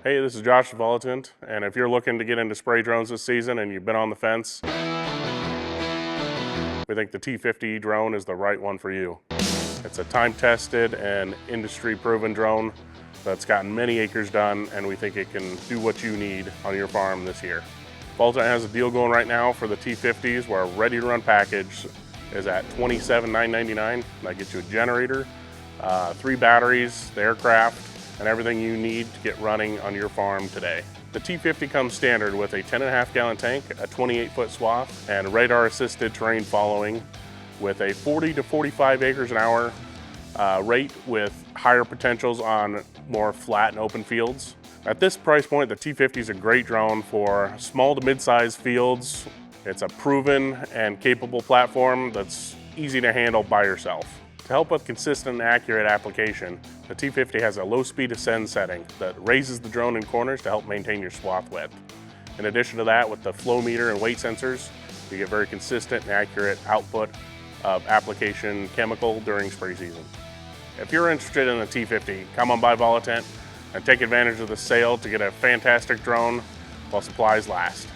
Hey, this is Josh with Volitant, and if you're looking to get into spray drones this season and you've been on the fence, we think the T50 drone is the right one for you. It's a time-tested and industry-proven drone that's gotten many acres done, and we think it can do what you need on your farm this year. Volitant has a deal going right now for the T50s where a ready-to-run package is at $27,999. That gets you a generator, 3 batteries, the aircraft, and everything you need to get running on your farm today. The T50 comes standard with a 10.5 gallon tank, a 28-foot swath, and radar-assisted terrain following with a 40 to 45 acres an hour rate with higher potentials on more flat and open fields. At this price point, the T50 is a great drone for small to mid-sized fields. It's a proven and capable platform that's easy to handle by yourself. To help with consistent and accurate application, the T50 has a low speed ascend setting that raises the drone in corners to help maintain your swath width. In addition to that, with the flow meter and weight sensors, you get very consistent and accurate output of application chemical during spray season. If you're interested in the T50, come on by Volitant and take advantage of the sale to get a fantastic drone while supplies last.